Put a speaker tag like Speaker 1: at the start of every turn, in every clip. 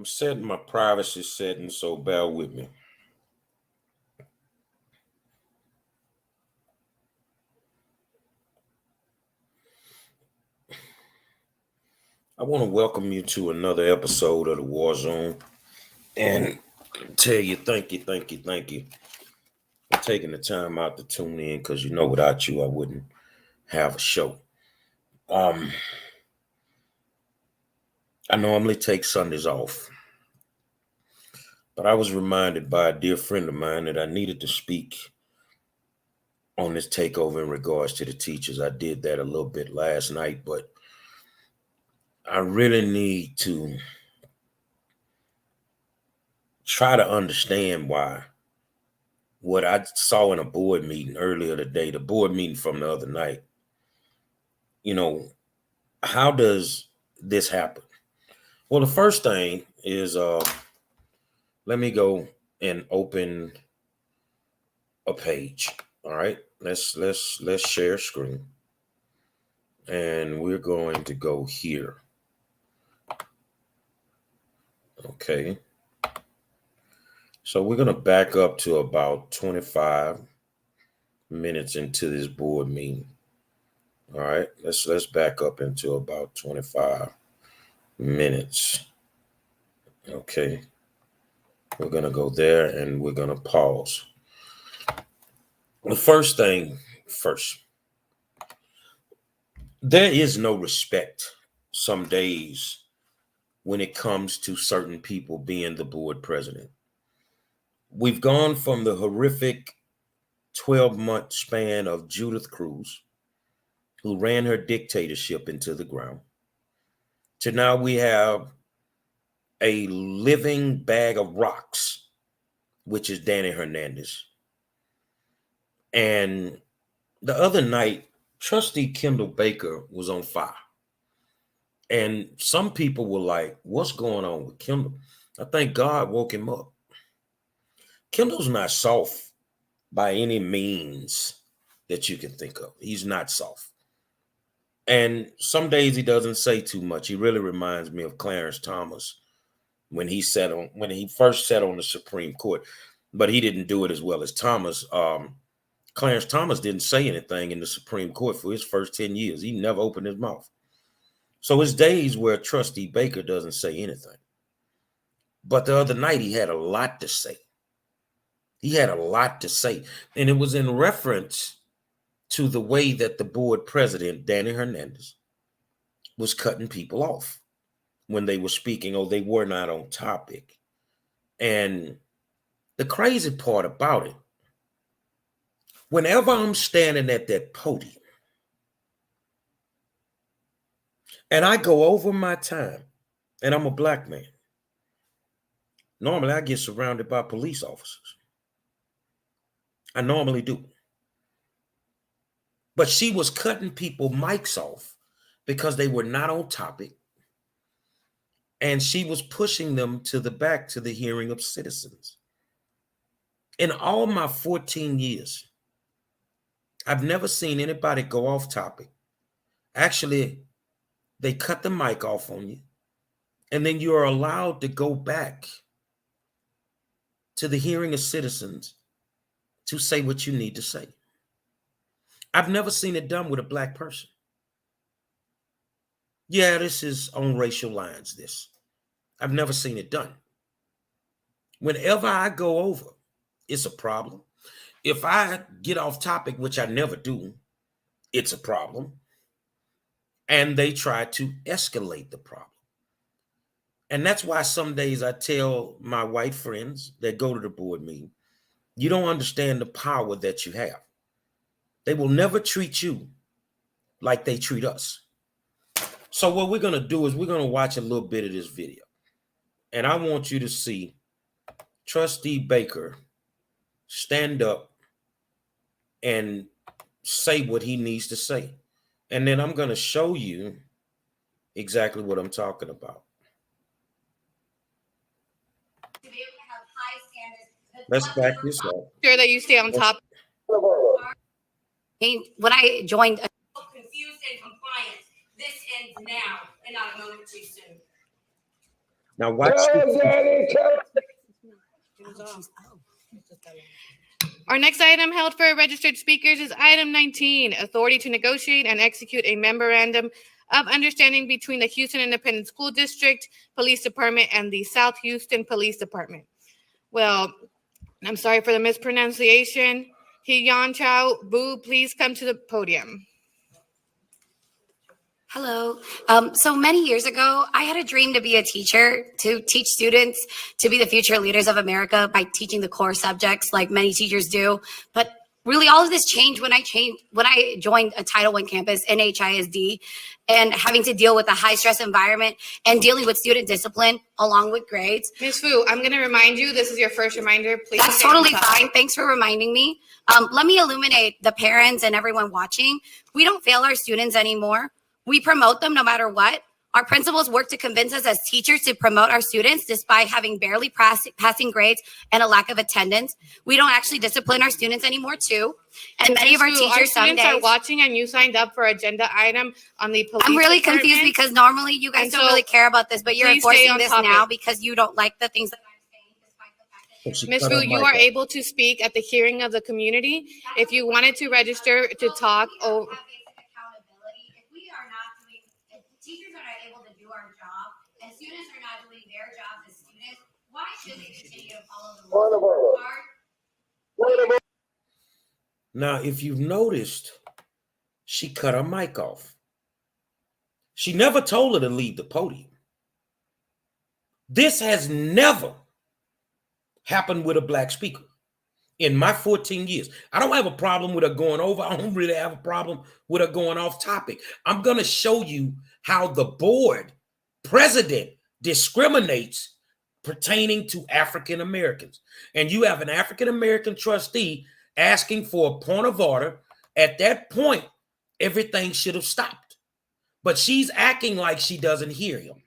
Speaker 1: I'm setting my privacy settings, so bear with me. I want to welcome you to another episode of the Warzone and tell you thank you for taking the time out to tune in, because you know without you I wouldn't have a show. I normally take Sundays off, but I was reminded by a dear friend of mine that I needed to speak on this takeover in regards to the teachers. I did that a little bit last night, but I really need to try to understand why what I saw in a board meeting earlier today, the board meeting from the other night, how does this happen? Well, the first thing is let me go and open a page. All right. Let's share screen. And we're going to go here. Okay. So we're going to back up to about 25 minutes into this board meeting. All right. Let's back up into about 25 minutes. Okay. We're going to go there and we're going to pause. The first thing first. There is no respect some days when it comes to certain people being the board president. We've gone from the horrific 12-month span of Judith Cruz, who ran her dictatorship into the ground, to now we have a living bag of rocks, which is Danny Hernandez. And the other night, Trustee Kendall Baker was on fire. And some people were like, what's going on with Kendall? I think God woke him up. Kendall's not soft by any means that you can think of. He's not soft. And some days he doesn't say too much. He really reminds me of Clarence Thomas when he first sat on the Supreme Court, but he didn't do it as well as Thomas. Clarence Thomas didn't say anything in the Supreme Court for his first 10 years. He never opened his mouth. So it's days where Trustee Baker doesn't say anything. But the other night he had a lot to say. He had a lot to say. And it was in reference to the way that the board president, Danny Hernandez, was cutting people off when they were speaking or they were not on topic. And the crazy part about it, whenever I'm standing at that podium and I go over my time, and I'm a black man, normally I get surrounded by police officers. I normally do. But she was cutting people mics off because they were not on topic. And she was pushing them to the back to the hearing of citizens. In all my 14 years, I've never seen anybody go off topic. Actually, they cut the mic off on you, and then you are allowed to go back to the hearing of citizens to say what you need to say. I've never seen it done with a black person. Yeah, this is on racial lines, this. I've never seen it done. Whenever I go over, it's a problem. If I get off topic, which I never do, it's a problem. And they try to escalate the problem. And that's why some days I tell my white friends that go to the board meeting, you don't understand the power that you have. They will never treat you like they treat us. So what we're going to do is we're going to watch a little bit of this video. And I want you to see Trustee Baker stand up and say what he needs to say. And then I'm going to show you exactly what I'm talking about. Let's back this up.
Speaker 2: Sure that you stay on top. When I joined,
Speaker 3: confused and compliant. This ends now and not a moment too soon.
Speaker 1: Now watch this.
Speaker 2: Our next item held for registered speakers is item 19, authority to negotiate and execute a memorandum of understanding between the Houston Independent School District Police Department and the South Houston Police Department. Well, I'm sorry for the mispronunciation. Hee-Yan Chow, Boo, please come to the podium.
Speaker 3: Hello. So many years ago, I had a dream to be a teacher, to teach students to be the future leaders of America by teaching the core subjects like many teachers do. But really all of this changed when I joined a Title I campus in HISD and having to deal with a high stress environment and dealing with student discipline along with grades.
Speaker 2: Ms. Fu, I'm going to remind you, this is your first reminder. Please.
Speaker 3: That's totally fine. Thanks for reminding me. Let me illuminate the parents and everyone watching. We don't fail our students anymore. We promote them no matter what. Our principals work to convince us as teachers to promote our students despite having barely passing grades and a lack of attendance. We don't actually discipline our students anymore too. And many of our teachers some days
Speaker 2: are watching and you signed up for agenda item on the police
Speaker 3: I'm really
Speaker 2: department.
Speaker 3: confused because normally you guys don't really care about this, but you're enforcing this now because you don't like the things that I'm saying.
Speaker 2: Ms. Fu, you are able to speak at the hearing of the community. If you wanted to register to talk over.
Speaker 3: Teachers are not able to do our job, and students are not doing their jobs as students. Why should they continue to follow the rules?
Speaker 1: Now, if you've noticed, she cut her mic off. She never told her to leave the podium. This has never happened with a black speaker in my 14 years. I don't have a problem with her going over. I don't really have a problem with her going off topic. I'm going to show you how the board president discriminates pertaining to African Americans. And you have an African American trustee asking for a point of order. At that point, everything should have stopped. But she's acting like she doesn't hear him.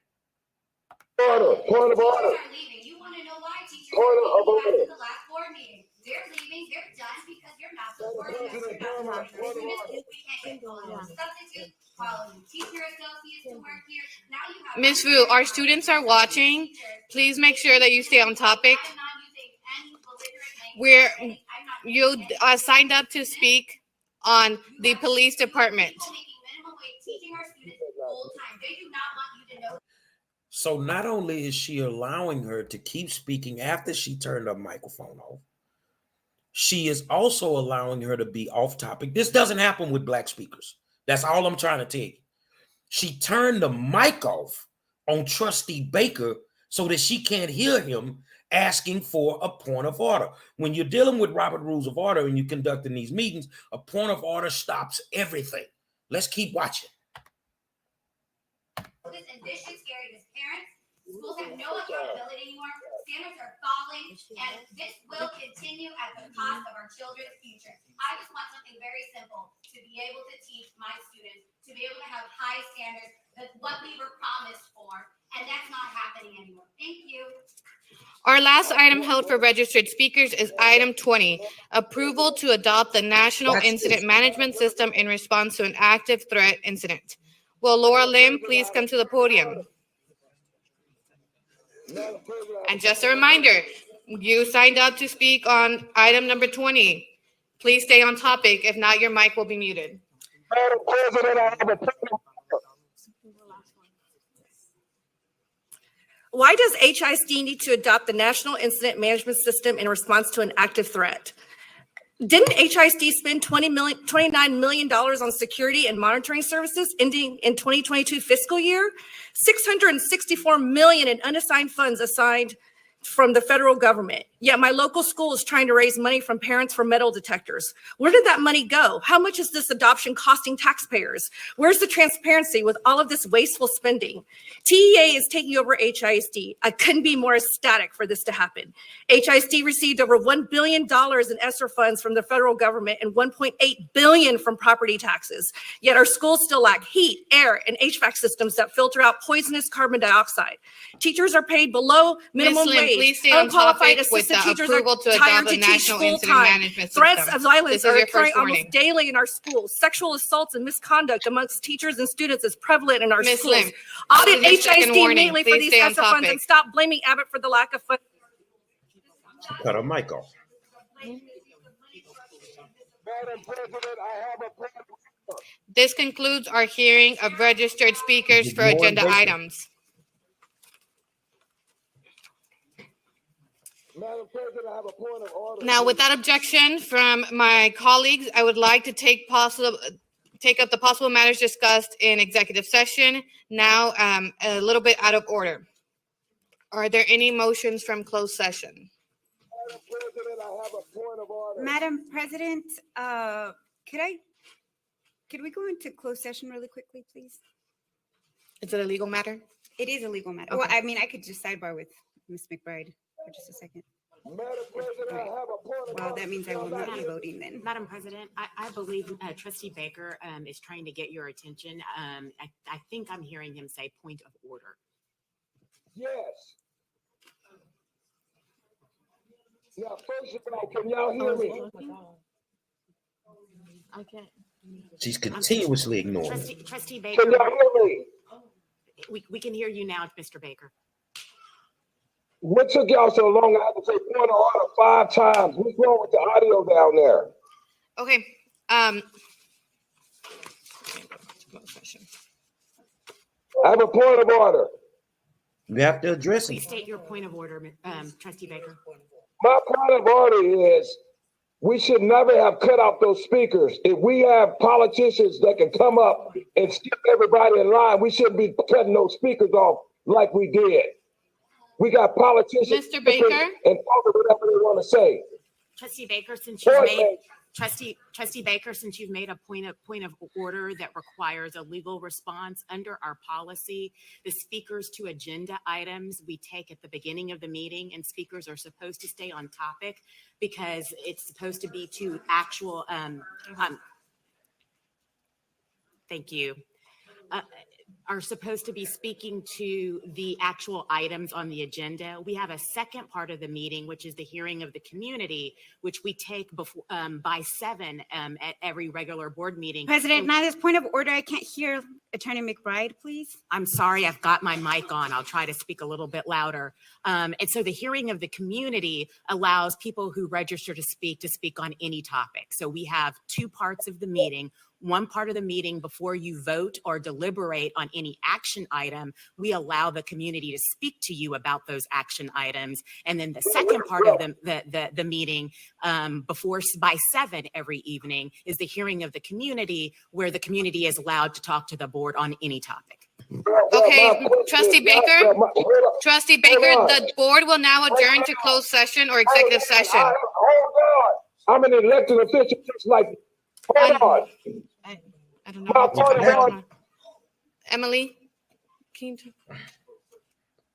Speaker 3: Order, point of order. You want to know why teachers are leaving after the last board meeting? They're leaving, they're done because you're not supporting us. You're not supporting us. We can't get substitute.
Speaker 2: Ms. Fu, our students are watching. Please make sure that you stay on topic. You signed up to speak on the police department.
Speaker 1: So not only is she allowing her to keep speaking after she turned her microphone off, she is also allowing her to be off topic. This doesn't happen with black speakers. That's all I'm trying to tell you. She turned the mic off on Trustee Baker so that she can't hear him asking for a point of order. When you're dealing with Robert Rules of Order and you're conducting these meetings, a point of order stops everything. Let's keep watching.
Speaker 3: This should scare you as parents. Schools have no accountability anymore. Standards are falling, and this will continue at the cost of our children's future. I just want something very simple to be able to teach my students, to be able to have high standards. That's what we were promised for, and that's not happening anymore. Thank you.
Speaker 2: Our last item held for registered speakers is item 20, approval to adopt the National Incident Management System in response to an active threat incident. Will Laura Lim please come to the podium? And just a reminder, you signed up to speak on item number 20. Please stay on topic. If not, your mic will be muted.
Speaker 4: Madam President, I have a point.
Speaker 5: Why does HISD need to adopt the National Incident Management System in response to an active threat? Didn't HISD spend $29 million on security and monitoring services ending in 2022 fiscal year? $664 million in unassigned funds assigned from the federal government. Yet my local school is trying to raise money from parents for metal detectors. Where did that money go? How much is this adoption costing taxpayers? Where's the transparency with all of this wasteful spending? TEA is taking over HISD. I couldn't be more ecstatic for this to happen. HISD received over $1 billion in ESSER funds from the federal government and $1.8 billion from property taxes. Yet our schools still lack heat, air, and HVAC systems that filter out poisonous carbon dioxide. Teachers are paid below minimum wage.
Speaker 2: Please stay on topic with the
Speaker 5: teachers are
Speaker 2: approval to
Speaker 5: tired
Speaker 2: adopt
Speaker 5: to
Speaker 2: a
Speaker 5: teach
Speaker 2: national
Speaker 5: full
Speaker 2: incident
Speaker 5: time.
Speaker 2: management
Speaker 5: Threats
Speaker 2: system.
Speaker 5: of violence
Speaker 2: This is
Speaker 5: are
Speaker 2: your first
Speaker 5: occurring almost
Speaker 2: warning.
Speaker 5: daily in our schools. Sexual assaults and misconduct amongst teachers and students is prevalent in our
Speaker 2: Ms.
Speaker 5: schools.
Speaker 2: Lim,
Speaker 5: Audit
Speaker 2: this is your second
Speaker 5: HISD
Speaker 2: warning.
Speaker 5: immediately for
Speaker 2: Please
Speaker 5: these
Speaker 2: stay on
Speaker 5: ESSER funds
Speaker 2: topic.
Speaker 5: and stop blaming Abbott for the lack of funding.
Speaker 1: Cut her mic off.
Speaker 4: Madam President, I have a point.
Speaker 2: This concludes our hearing of registered speakers for
Speaker 1: Ignoring
Speaker 2: agenda
Speaker 1: Baker.
Speaker 2: items.
Speaker 4: Madam President, I have a point of order.
Speaker 2: Now, without objection from my colleagues, I would like to take up the possible matters discussed in executive session, now a little bit out of order. Are there any motions from closed session?
Speaker 4: Madam President, I have a point of order.
Speaker 6: Madam President, could we go into closed session really quickly, please?
Speaker 2: Is it a legal matter?
Speaker 6: It is a legal matter.
Speaker 2: Okay.
Speaker 6: Well, I mean, I could just sidebar with Ms. McBride for just a second.
Speaker 4: Madam President, I have a point of
Speaker 6: Well,
Speaker 4: order.
Speaker 6: that means I will not be voting then.
Speaker 7: Madam President, I believe Trustee Baker is trying to get your attention. I think I'm hearing him say point of order.
Speaker 4: Yes. Now, first of all, can y'all hear me?
Speaker 7: Okay.
Speaker 1: She's continuously ignoring it.
Speaker 7: Trustee
Speaker 4: Can
Speaker 7: Baker,
Speaker 4: y'all hear me?
Speaker 7: we can hear you now, Mr. Baker.
Speaker 4: What took y'all so long? I had to say point of order 5 times. What's wrong with the audio down there?
Speaker 2: Okay.
Speaker 4: I have a point of order.
Speaker 1: You have to address
Speaker 7: Please
Speaker 1: it.
Speaker 7: state your point of order, Trustee Baker.
Speaker 4: My point of order is we should never have cut off those speakers. If we have politicians that can come up and skip everybody in line, we shouldn't be cutting those speakers off like we did. We got politicians
Speaker 2: Mr. Baker?
Speaker 4: and talking whatever they want to say.
Speaker 7: Trustee Baker, since you've
Speaker 4: Point
Speaker 7: made
Speaker 4: made.
Speaker 7: Trustee Baker, since you've made a point of order that requires a legal response under our policy, the speakers to agenda items we take at the beginning of the meeting, and speakers are supposed to stay on topic because it's supposed to be to actual. Thank you. Are supposed to be speaking to the actual items on the agenda. We have a second part of the meeting, which is the hearing of the community, which we take before by 7 at every regular board meeting.
Speaker 6: President, now this point of order, I can't hear Attorney McBride, please.
Speaker 7: I'm sorry, I've got my mic on. I'll try to speak a little bit louder. And so the hearing of the community allows people who register to speak on any topic. So we have 2 parts of the meeting. One part of the meeting before you vote or deliberate on any action item, we allow the community to speak to you about those action items. And then the second part of the meeting before by 7 every evening is the hearing of the community, where the community is allowed to talk to the board on any topic.
Speaker 2: Okay, Trustee Baker, the board will now adjourn to closed session or executive session.
Speaker 4: Hold on. I'm an elected official just like, hold on.
Speaker 2: I don't know. Emily, can you?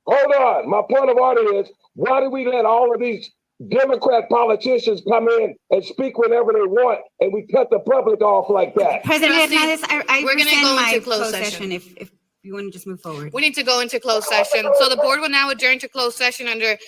Speaker 4: Hold on. My point of order is, why do we let all of these Democrat politicians come in and speak whenever they want, and we cut the public off like that?
Speaker 6: President
Speaker 2: Trustee,
Speaker 6: Hernandez, I
Speaker 2: we're gonna
Speaker 6: rescind
Speaker 2: go
Speaker 6: my
Speaker 2: into closed
Speaker 6: closed
Speaker 2: session.
Speaker 6: session if you want to just move forward.
Speaker 2: We need to go into closed session. So the board will now adjourn to closed session under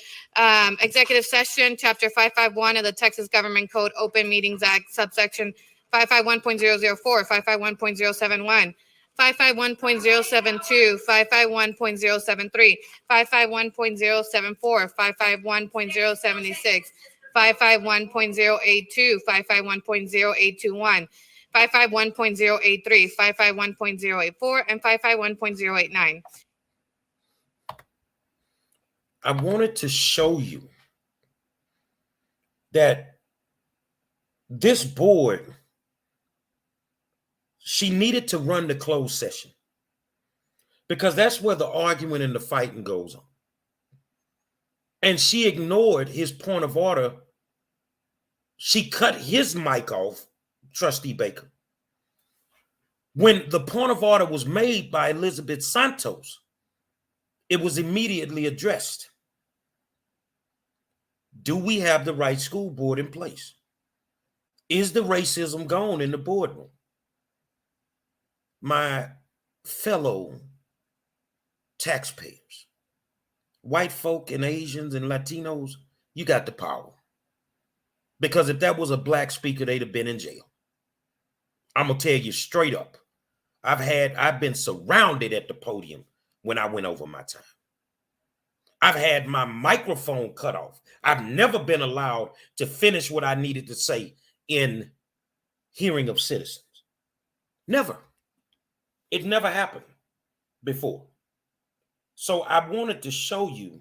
Speaker 2: executive session, chapter 551 of the Texas Government Code, Open Meetings Act, subsection 551.004, 551.071, 551.072, 551.073, 551.074, 551.076, 551.082, 551.0821, 551.083, 551.084, and 551.089.
Speaker 1: I wanted to show you that this board, she needed to run the closed session because that's where the arguing and the fighting goes on. And she ignored his point of order. She cut his mic off, Trustee Baker. When the point of order was made by Elizabeth Santos, it was immediately addressed. Do we have the right school board in place? Is the racism gone in the boardroom? My fellow taxpayers, white folk and Asians and Latinos, You got the power. Because if that was a black speaker, they'd have been in jail. I'm going to tell you straight up. I've been surrounded at the podium when I went over my time. I've had my microphone cut off. I've never been allowed to finish what I needed to say in hearing of citizens. Never. It never happened before. So I wanted to show you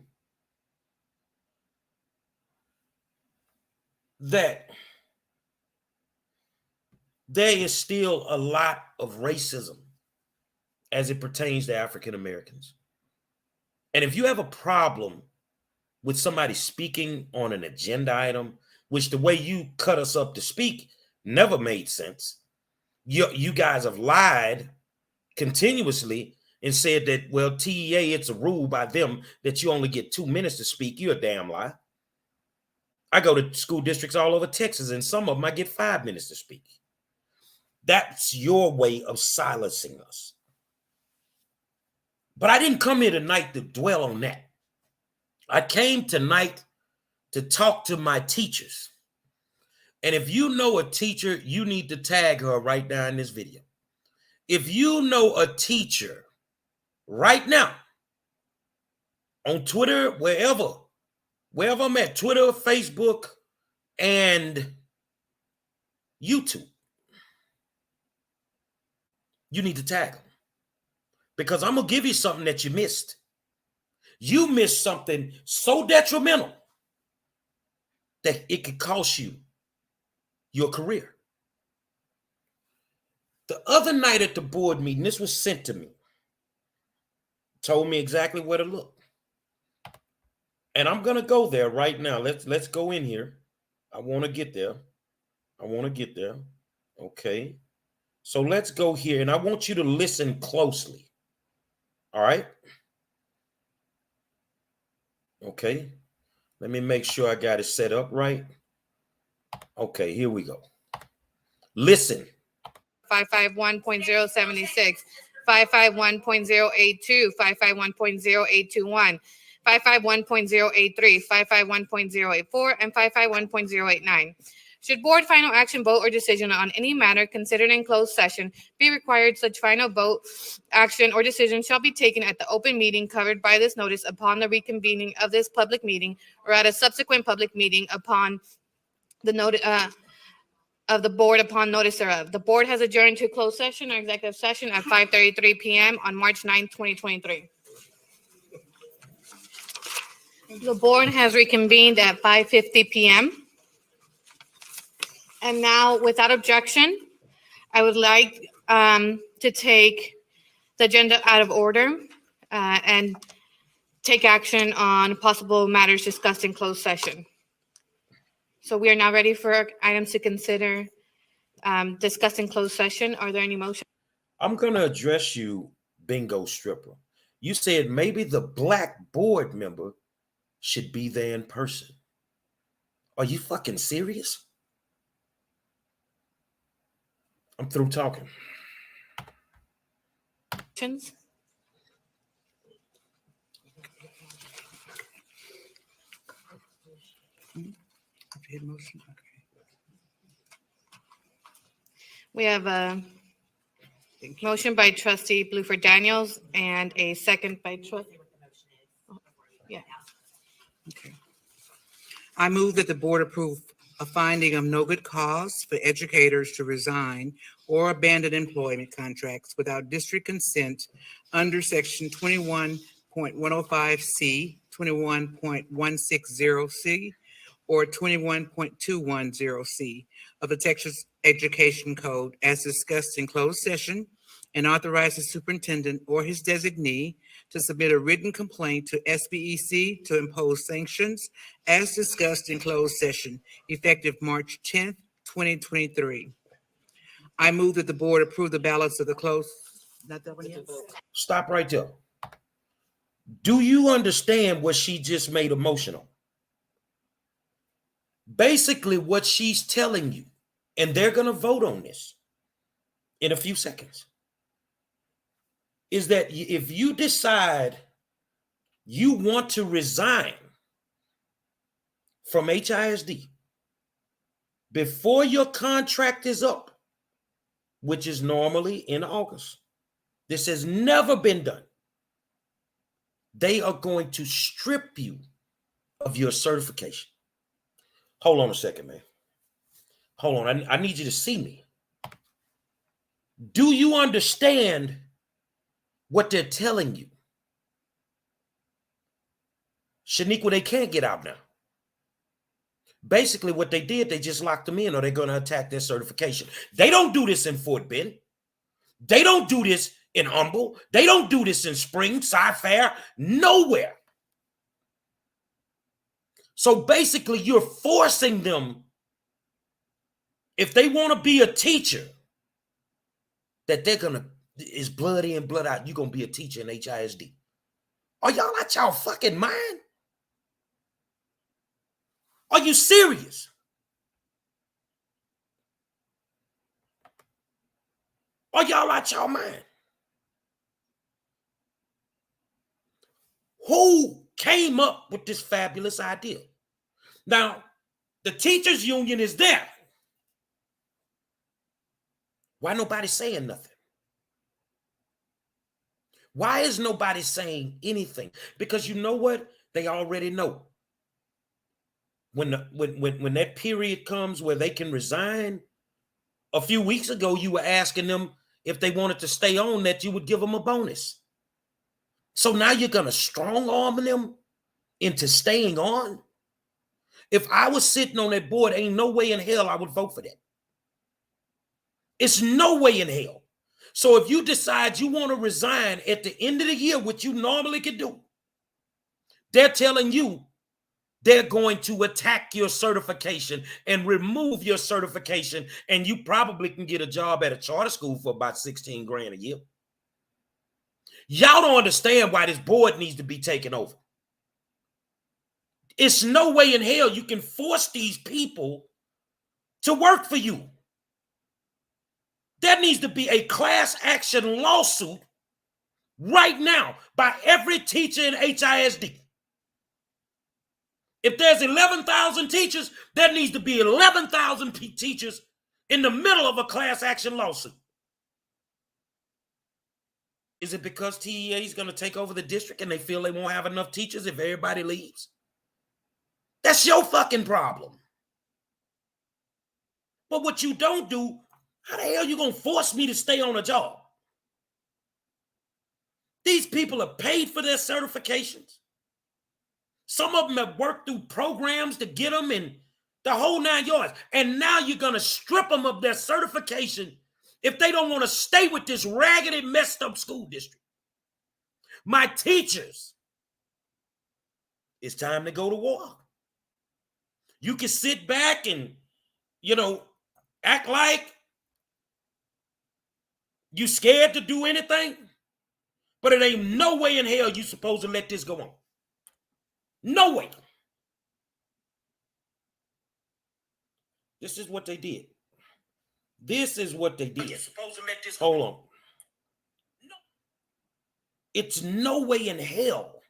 Speaker 1: that there is still a lot of racism as it pertains to African Americans. And if you have a problem with somebody speaking on an agenda item, which the way you cut us up to speak never made sense, you guys have lied continuously and said that, well, TEA, it's a rule by them that you only get 2 minutes to speak. You're a damn lie. I go to school districts all over Texas, and some of them I get 5 minutes to speak. That's your way of silencing us. But I didn't come here tonight to dwell on that. I came tonight to talk to my teachers. And if you know a teacher, you need to tag her right now in this video. If you know a teacher right now on Twitter, wherever I'm at, Twitter, Facebook, and YouTube, you need to tag them. Because I'm going to give you something that you missed. You missed something so detrimental that it could cost you your career. The other night at the board meeting, this was sent to me. Told me exactly where to look. And I'm going to go there right now. Let's go in here. I want to get there. Okay. So let's go here. And I want you to listen closely. All right. Okay. Let me make sure I got it set up right. Okay, here we go. Listen.
Speaker 2: 551.076, 551.082, 551.0821, 551.083, 551.084, and 551.089. Should board final action, vote, or decision on any matter considered in closed session be required, such final vote, action, or decision shall be taken at the open meeting covered by this notice upon the reconvening of this public meeting or at a subsequent public meeting upon the notice of the board upon notice thereof. The board has adjourned to closed session or executive session at 5:33 p.m. on March 9th, 2023. The board has reconvened at 5:50 p.m. And now, without objection, I would like to take the agenda out of order and take action on possible matters discussed in closed session. So we are now ready for items to consider discussed in closed session. Are there any motions?
Speaker 1: I'm going to address you, bingo stripper. You said maybe the black board member should be there in person. Are you fucking serious? I'm through talking.
Speaker 2: We have a motion by trustee Bluford Daniels and a second by trustee. Yeah.
Speaker 8: Okay. I move that the board approve a finding of no good cause for educators to resign or abandon employment contracts without district consent under section 21.105C, 21.160C, or 21.210C of the Texas Education Code as discussed in closed session, and authorize the superintendent or his designee to submit a written complaint to SBEC to impose sanctions as discussed in closed session, effective March 10th, 2023. I move that the board approve the ballots of the closed. Not that one yet?
Speaker 1: Stop right there. Do you understand what she just made emotional? Basically, what she's telling you, and they're going to vote on this in a few seconds, is that if you decide you want to resign from HISD before your contract is up, which is normally in August. This has never been done. They are going to strip you of your certification. Hold on a second, man. Hold on. I need you to see me. Do you understand what they're telling you? Shaniqua, they can't get out now. Basically, what they did, they just locked them in, or they're going to attack their certification. They don't do this in Fort Bend. They don't do this in Humble. They don't do this in Spring, Sci-Fair, nowhere. So basically, you're forcing them, if they want to be a teacher, that they're going to, it's blood in, blood out, you're going to be a teacher in HISD. Are y'all out y'all fucking mind? Are you serious? Are y'all out y'all mind? Who came up with this fabulous idea? Now, the teachers union is there. Why nobody saying nothing? Why is nobody saying anything? Because you know what? They already know. When that period comes where they can resign, a few weeks ago, you were asking them if they wanted to stay on, that you would give them a bonus. So now you're going to strong arm them into staying on? If I was sitting on that board, ain't no way in hell I would vote for that. It's no way in hell. So if you decide you want to resign at the end of the year, which you normally could do, they're telling you they're going to attack your certification and remove your certification, and you probably can get a job at a charter school for about 16 grand a year. Y'all don't understand why this board needs to be taken over. It's no way in hell you can force these people to work for you. There needs to be a class action lawsuit right now by every teacher in HISD. If there's 11,000 teachers, there needs to be 11,000 teachers in the middle of a class action lawsuit. Is it because TEA is going to take over the district and they feel they won't have enough teachers if everybody leaves? That's your fucking problem. But what you don't do, how the hell you going to force me to stay on a job? These people are paid for their certifications. Some of them have worked through programs to get them in the whole 9 yards. And now you're going to strip them of their certification if they don't want to stay with this raggedy, messed up school district. My teachers, it's time to go to war. You can sit back and, act like you scared to do anything, but it ain't no way in hell you supposed to let this go on. No way. This is what they did. This is what they did. Hold on. No. It's no way in hell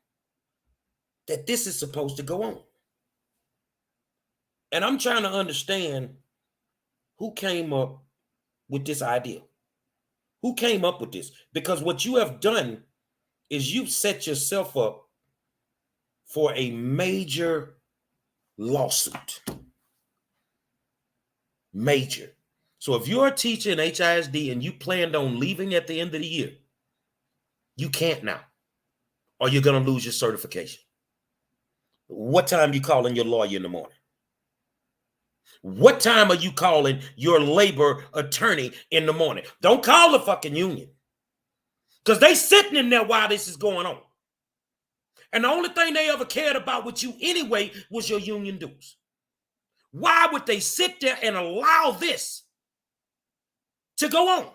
Speaker 1: that this is supposed to go on. And I'm trying to understand who came up with this idea. Who came up with this? Because what you have done is you've set yourself up for a major lawsuit. Major. So if you're a teacher in HISD and you planned on leaving at the end of the year, you can't now, or you're going to lose your certification. What time are you calling your lawyer in the morning? What time are you calling your labor attorney in the morning? Don't call the fucking union, because they sitting in there while this is going on. And the only thing they ever cared about with you anyway was your union dues. Why would they sit there and allow this to go on?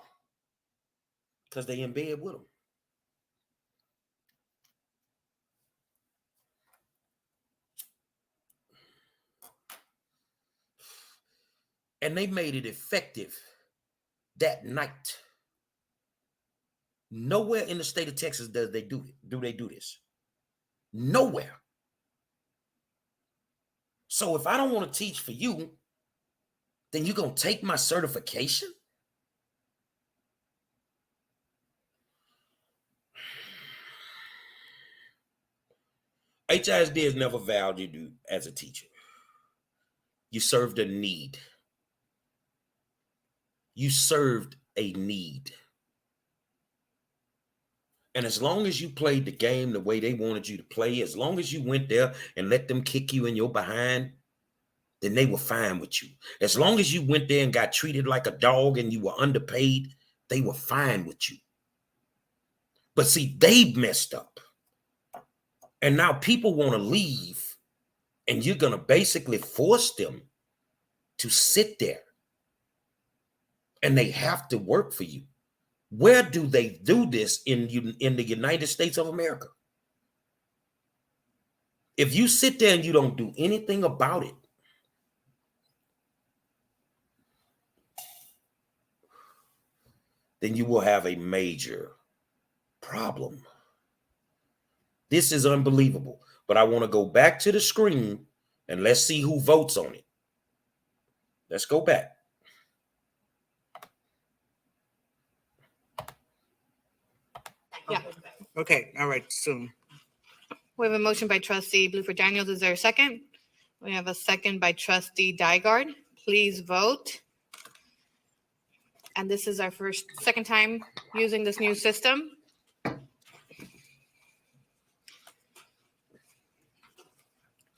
Speaker 1: Because they in bed with them. And they made it effective that night. Nowhere in the state of Texas do they do this. Nowhere. So if I don't want to teach for you, then you're going to take my certification? HISD has never valued you as a teacher. You served a need. You served a need. And as long as you played the game the way they wanted you to play, as long as you went there and let them kick you in your behind, then they were fine with you. As long as you went there and got treated like a dog and you were underpaid, they were fine with you. But see, they messed up. And now people want to leave, and you're going to basically force them to sit there. And they have to work for you. Where do they do this in the United States of America? If you sit there and you don't do anything about it, then you will have a major problem. This is unbelievable. But I want to go back to the screen and let's see who votes on it. Let's go back.
Speaker 2: Yeah.
Speaker 8: Okay, all right, soon.
Speaker 2: We have a motion by trustee Blueford Daniels. Is there a second? We have a second by trustee Dygard. Please vote. And this is our second time using this new system.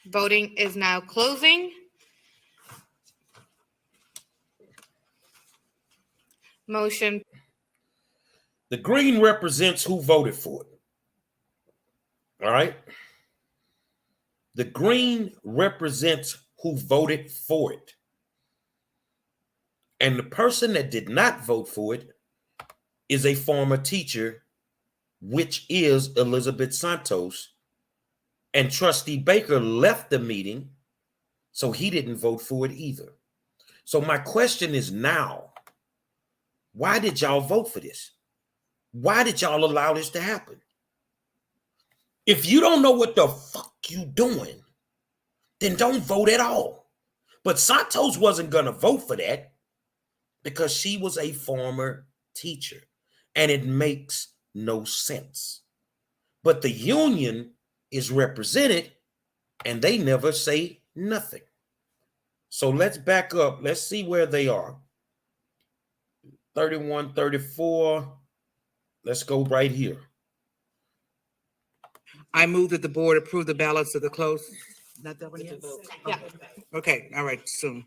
Speaker 2: Voting is now closing. Motion.
Speaker 1: The green represents who voted for it. All right. The green represents who voted for it. And the person that did not vote for it is a former teacher, which is Elizabeth Santos. And Trustee Baker left the meeting, so he didn't vote for it either. So my question is now, why did y'all vote for this? Why did y'all allow this to happen? If you don't know what the fuck you doing, then don't vote at all. But Santos wasn't going to vote for that because she was a former teacher, and it makes no sense. But the union is represented, and they never say nothing. So let's back up. Let's see where they are. 31, 34. Let's go right here.
Speaker 8: I move that the board approve the ballots of the close. Not that one yet?
Speaker 2: Yeah.
Speaker 8: Okay, all right, soon.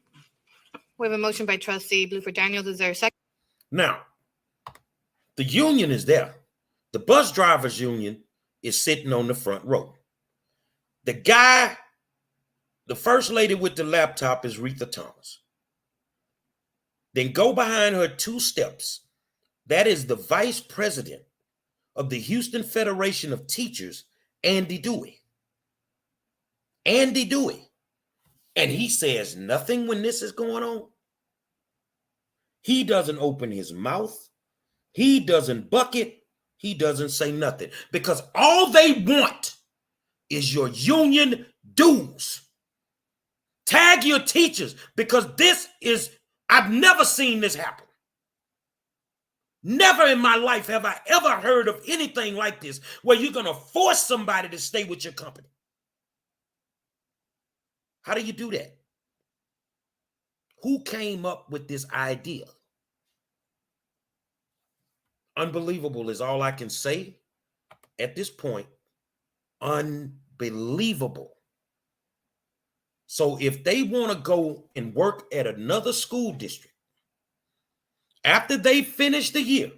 Speaker 2: We have a motion by trustee Blueford Daniels. Is there a second?
Speaker 1: Now, the union is there. The bus drivers union is sitting on the front row. The guy, the first lady with the laptop is Retha Thomas. Then go behind her 2 steps. That is the vice president of the Houston Federation of Teachers, Andy Dewey. Andy Dewey. And he says nothing when this is going on. He doesn't open his mouth. He doesn't bucket. He doesn't say nothing because all they want is your union dues. Tag your teachers because I've never seen this happen. Never in my life have I ever heard of anything like this where you're going to force somebody to stay with your company. How do you do that? Who came up with this idea? Unbelievable is all I can say at this point. Unbelievable. So if they want to go and work at another school district after they finish the year,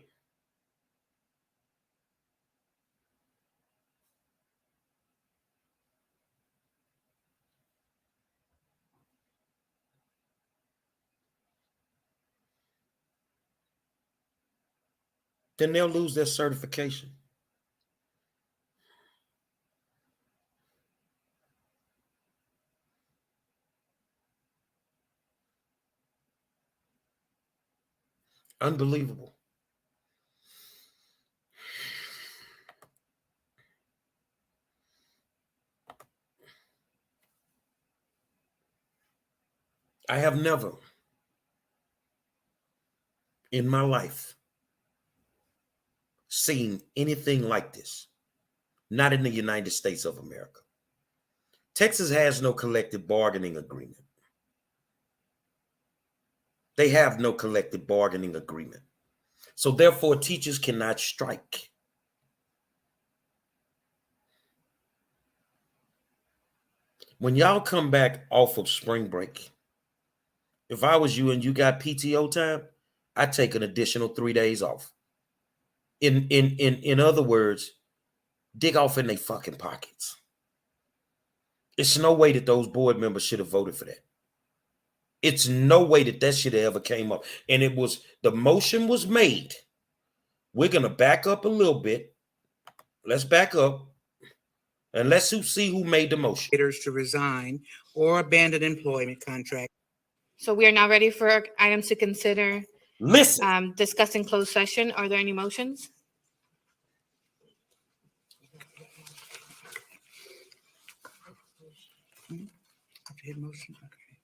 Speaker 1: then they'll lose their certification. Unbelievable. I have never in my life seen anything like this. Not in the United States of America. Texas has no collective bargaining agreement. They have no collective bargaining agreement. So therefore, teachers cannot strike. When y'all come back off of spring break, if I was you and you got PTO time, I'd take an additional 3 days off. In other words, dig off in their fucking pockets. It's no way that those board members should have voted for that. It's no way that that should have ever came up. And it was, the motion was made. We're going to back up a little bit. Let's back up. And let's see who made the motion.
Speaker 8: To resign or abandon employment contract.
Speaker 2: So we are now ready for items to consider.
Speaker 1: Listen.
Speaker 2: Discuss in closed session. Are there any motions?
Speaker 8: Motion. Okay.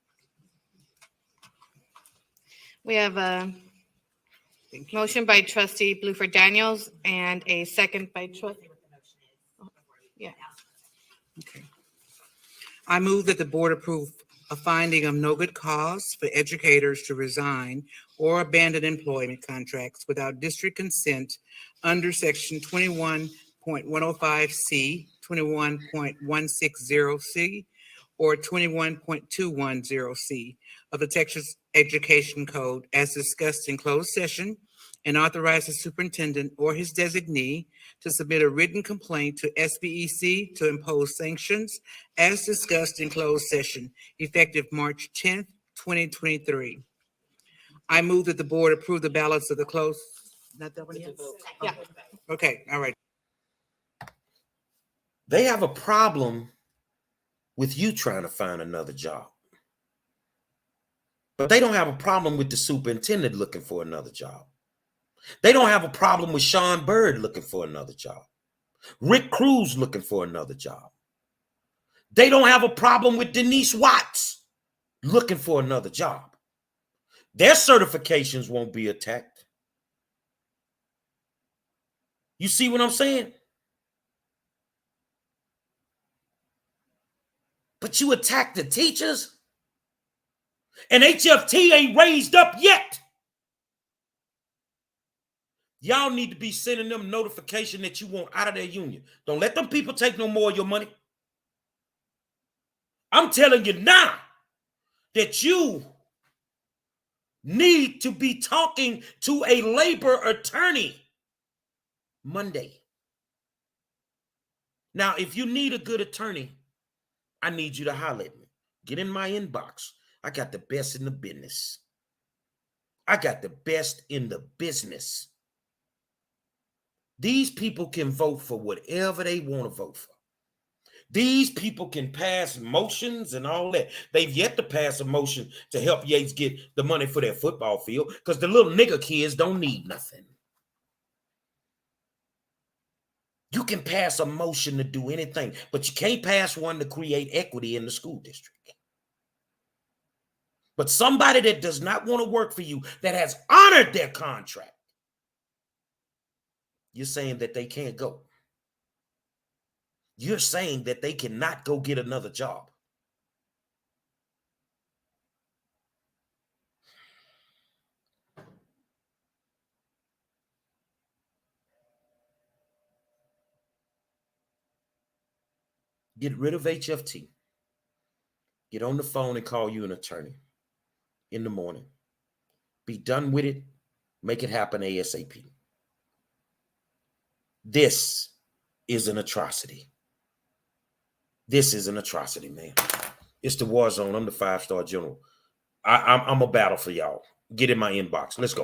Speaker 2: We have a
Speaker 8: Thank you.
Speaker 2: motion by trustee Bluford Daniels and a second by trustee. Yeah.
Speaker 8: Okay. I move that the board approve a finding of no good cause for educators to resign or abandon employment contracts without district consent under section 21.105C, 21.160C, or 21.210C of the Texas Education Code as discussed in closed session, and authorize the superintendent or his designee to submit a written complaint to SBEC to impose sanctions as discussed in closed session, effective March 10th, 2023. I move that the board approve the ballots of the closed. Not that one yet?
Speaker 2: Yeah.
Speaker 8: Okay, all right.
Speaker 1: They have a problem with you trying to find another job. But they don't have a problem with the superintendent looking for another job. They don't have a problem with Sean Bird looking for another job. Rick Cruz looking for another job. They don't have a problem with Denise Watts looking for another job. Their certifications won't be attacked. You see what I'm saying? But you attack the teachers, and HFT ain't raised up yet. Y'all need to be sending them notification that you want out of their union. Don't let them people take no more of your money. I'm telling you now that you need to be talking to a labor attorney Monday. Now, if you need a good attorney, I need you to holler at me. Get in my inbox. I got the best in the business. I got the best in the business. These people can vote for whatever they want to vote for. These people can pass motions and all that. They've yet to pass a motion to help Yates get the money for their football field because the little nigger kids don't need nothing. You can pass a motion to do anything, but you can't pass one to create equity in the school district. But somebody that does not want to work for you, that has honored their contract, you're saying that they can't go. You're saying that they cannot go get another job. Get rid of HFT. Get on the phone and call you an attorney in the morning. Be done with it. Make it happen ASAP. This is an atrocity. This is an atrocity, man. It's the Warzone. I'm the 5-star general. I'm a battle for y'all. Get in my inbox. Let's go.